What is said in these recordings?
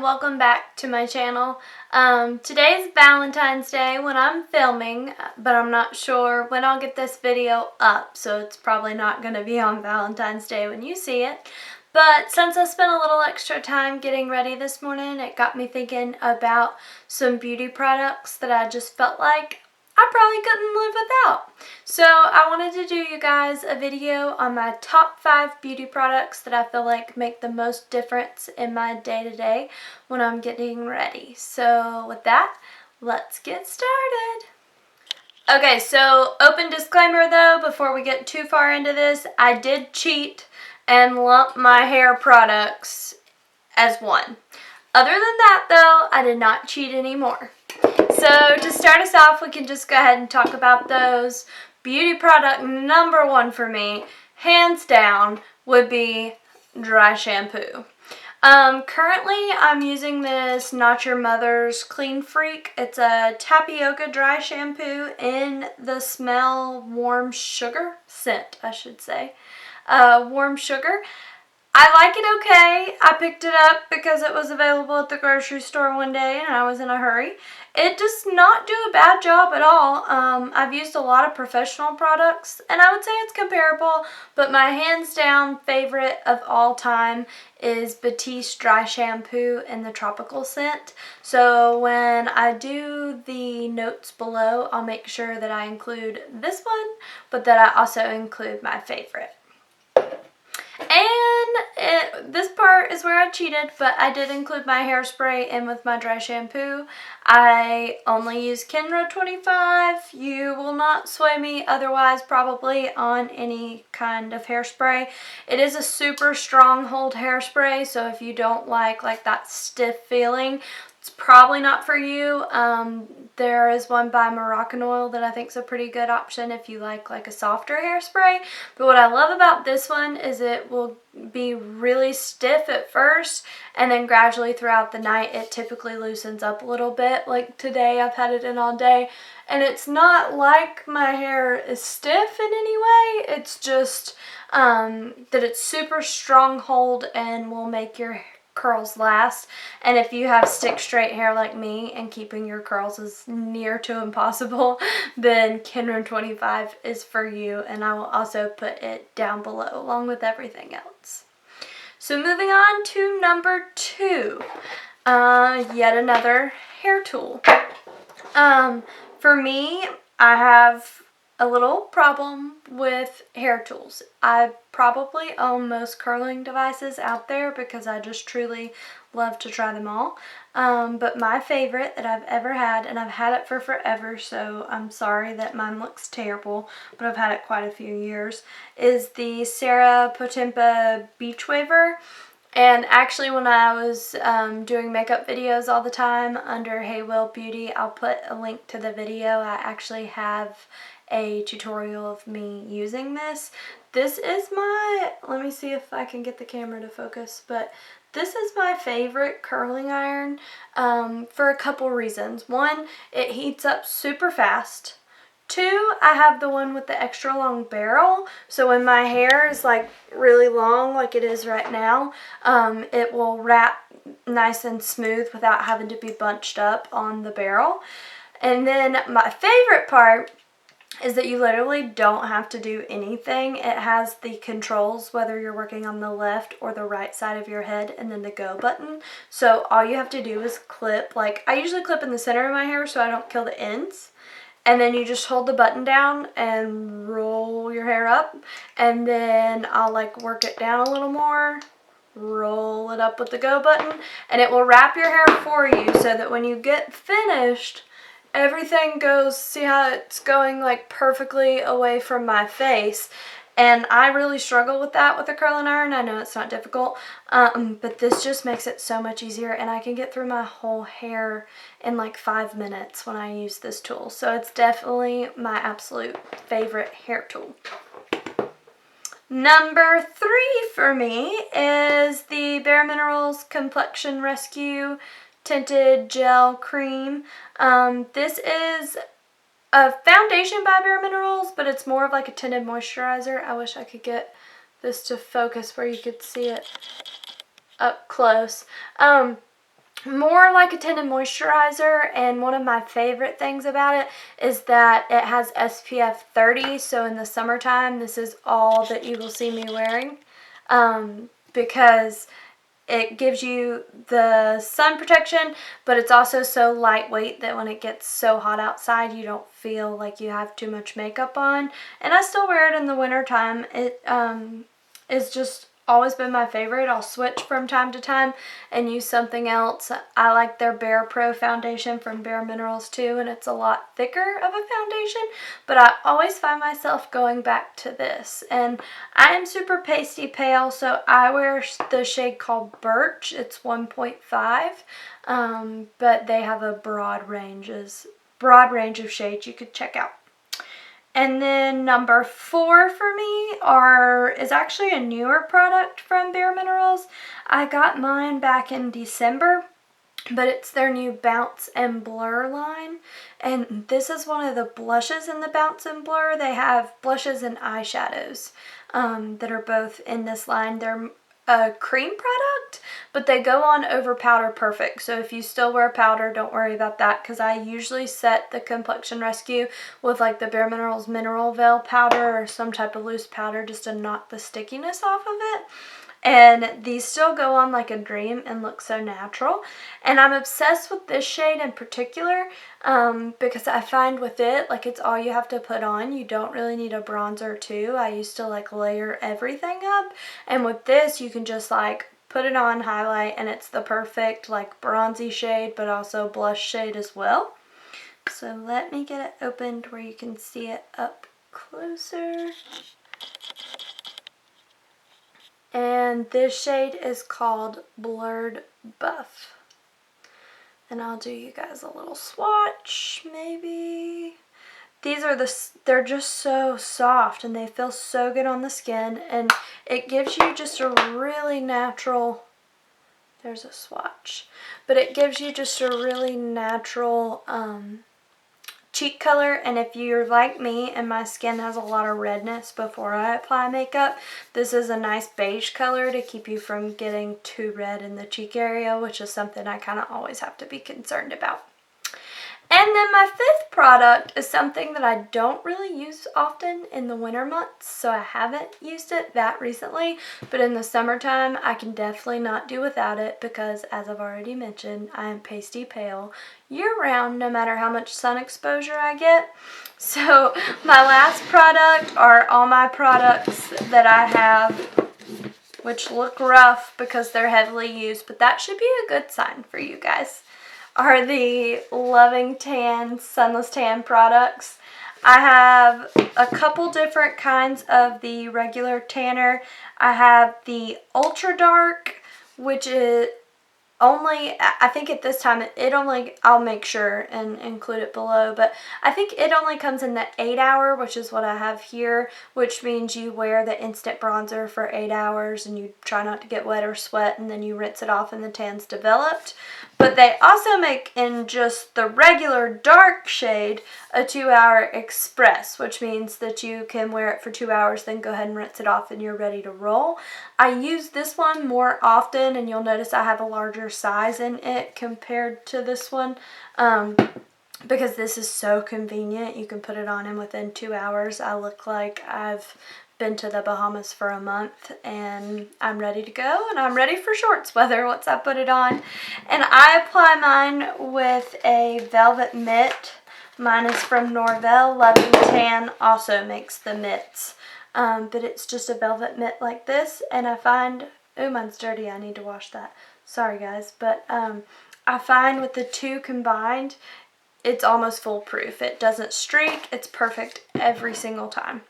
and welcome back to my channel. Today's Valentine's Day when I'm filming, but I'm not sure when I'll get this video up, so it's probably not going to be on Valentine's Day when you see it. But since I spent a little extra time getting ready this morning, it got me thinking about some beauty products that I just felt like I probably couldn't live without. So I wanted to do you guys a video on my top 5 beauty products that I feel like make the most difference in my day-to-day when I'm getting ready. So with that, let's get started. Okay, so open disclaimer though, before we get too far into this, I did cheat and lump my hair products as one. Other than that though, I did not cheat anymore. So to start us off, we can just go ahead and talk about those. Beauty product number 1 for me, hands down, would be dry shampoo. Currently, I'm using this Not Your Mother's Clean Freak. It's a Tapioca dry shampoo in the smell warm sugar scent, I should say. Warm sugar. I like it okay. I picked it up because it was available at the grocery store one day and I was in a hurry. It does not do a bad job at all. I've used a lot of professional products and I would say it's comparable, but my hands down favorite of all time is Batiste Dry Shampoo in the tropical scent. So when I do the notes below, I'll make sure that I include this one, but that I also include my favorite. And this part is where I cheated, but I did include my hairspray in with my dry shampoo. I only use Kenra 25. You will not sway me otherwise probably on any kind of hairspray. It is a super strong hold hairspray, so if you don't like that stiff feeling, it's probably not for you. There is one by Moroccan Oil that I think is a pretty good option if you like a softer hairspray. But what I love about this one is it will be really stiff at first, and then gradually throughout the night it typically loosens up a little bit. Like today I've had it in all day and it's not like my hair is stiff in any way. It's just that it's super strong hold and will make your curls last. And if you have stick straight hair like me and keeping your curls is near to impossible, then Kenra 25 is for you, and I will also put it down below along with everything else. So moving on to number 2, yet another hair tool. For me, I have a little problem with hair tools. I probably own most curling devices out there because I just truly love to try them all. But my favorite that I've ever had, and I've had it for forever, so I'm sorry that mine looks terrible, but I've had it quite a few years, is the Sarah Potempa Beachwaver. And actually when I was doing makeup videos all the time under Hey Will Beauty, I'll put a link to the video. I actually have a tutorial of me using this. This is my, let me see if I can get the camera to focus, but this is my favorite curling iron for a couple reasons. 1, it heats up super fast. 2, I have the one with the extra long barrel, so when my hair is really long like it is right now, it will wrap nice and smooth without having to be bunched up on the barrel. And then my favorite part is that you literally don't have to do anything. It has the controls whether you're working on the left or the right side of your head, and then the go button. So all you have to do is clip, I usually clip in the center of my hair so I don't kill the ends. And then you just hold the button down and roll your hair up, and then I'll work it down a little more, roll it up with the go button, and it will wrap your hair for you so that when you get finished, everything goes, see how it's going perfectly away from my face. And I really struggle with that with a curling iron. I know it's not difficult, but this just makes it so much easier, and I can get through my whole hair in 5 minutes when I use this tool. So it's definitely my absolute favorite hair tool. Number 3 for me is the Bare Minerals Complexion Rescue Tinted Gel Cream. This is a foundation by Bare Minerals, but it's more of a tinted moisturizer. I wish I could get this to focus where you could see it up close. more like a tinted moisturizer, and one of my favorite things about it is that it has SPF 30, so in the summertime this is all that you will see me wearing, because it gives you the sun protection, but it's also so lightweight that when it gets so hot outside you don't feel like you have too much makeup on. And I still wear it in the wintertime. It is just always been my favorite. I'll switch from time to time and use something else. I like their BarePRO foundation from Bare Minerals too, and it's a lot thicker of a foundation, but I always find myself going back to this. And I am super pasty pale, so I wear the shade called Birch. It's 1.5, but they have a broad range of shades you could check out. And then number 4 for me is actually a newer product from Bare Minerals. I got mine back in December, but it's their new Bounce and Blur line. And this is one of the blushes in the Bounce and Blur. They have blushes and eyeshadows that are both in this line. They're a cream product, but they go on over powder perfect. So if you still wear powder, don't worry about that, because I usually set the Complexion Rescue with like the Bare Minerals Mineral Veil powder or some type of loose powder just to knock the stickiness off of it. And these still go on like a dream and look so natural. And I'm obsessed with this shade in particular because I find with it, like, it's all you have to put on. You don't really need a bronzer too. I used to like layer everything up. And with this, you can just like put it on, highlight, and it's the perfect like bronzy shade, but also blush shade as well. So let me get it opened where you can see it up closer. And this shade is called Blurred Buff. And I'll do you guys a little swatch, maybe. They're just so soft and they feel so good on the skin, and it gives you just a really natural, there's a swatch, but it gives you just a really natural cheek color. And if you're like me and my skin has a lot of redness before I apply makeup, this is a nice beige color to keep you from getting too red in the cheek area, which is something I kind of always have to be concerned about. And then my 5th product is something that I don't really use often in the winter months, so I haven't used it that recently, but in the summertime I can definitely not do without it because, as I've already mentioned, I am pasty pale year-round no matter how much sun exposure I get. So my last product are all my products that I have, which look rough because they're heavily used, but that should be a good sign for you guys, are the Loving Tan Sunless Tan products. I have a couple different kinds of the regular tanner. I have the Ultra Dark, which is only, I think at this time, I'll make sure and include it below, but I think it only comes in the 8 hour, which is what I have here, which means you wear the instant bronzer for 8 hours and you try not to get wet or sweat, and then you rinse it off and the tan's developed. But they also make in just the regular dark shade a 2-hour express, which means that you can wear it for 2 hours, then go ahead and rinse it off and you're ready to roll. I use this one more often, and you'll notice I have a larger size in it compared to this one, because this is so convenient. You can put it on and within 2 hours I look like I've been to the Bahamas for a month and I'm ready to go, and I'm ready for shorts weather once I put it on. And I apply mine with a velvet mitt. Mine is from Norvell. Loving Tan also makes the mitts, but it's just a velvet mitt like this, and I find, oh, mine's dirty, I need to wash that, sorry guys, but I find with the two combined, it's almost foolproof. It doesn't streak. It's perfect every single time.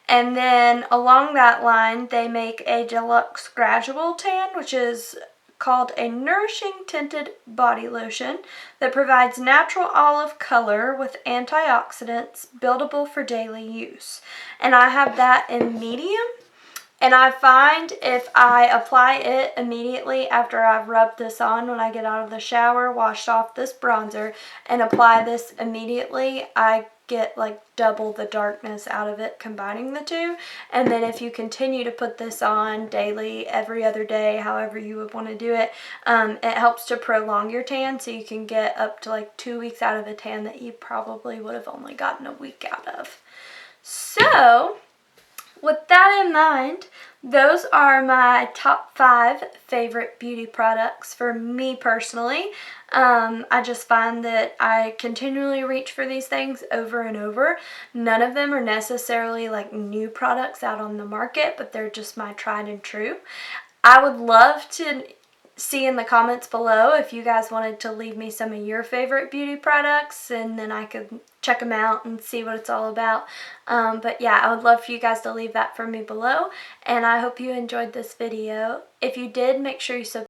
And then along that line, they make a deluxe gradual tan, which is called a nourishing tinted body lotion that provides natural olive color with antioxidants, buildable for daily use. And I have that in medium. And I find if I apply it immediately after I've rubbed this on, when I get out of the shower, washed off this bronzer, and apply this immediately, I get like double the darkness out of it combining the two. And then if you continue to put this on daily, every other day, however you would want to do it, it helps to prolong your tan, so you can get up to like 2 weeks out of a tan that you probably would have only gotten a week out of. So with that in mind, those are my top 5 favorite beauty products for me personally. I just find that I continually reach for these things over and over. None of them are necessarily like new products out on the market, but they're just my tried and true. I would love to see in the comments below if you guys wanted to leave me some of your favorite beauty products, and then I could check them out and see what it's all about. But yeah, I would love for you guys to leave that for me below, and I hope you enjoyed this video. If you did, make sure you subscribe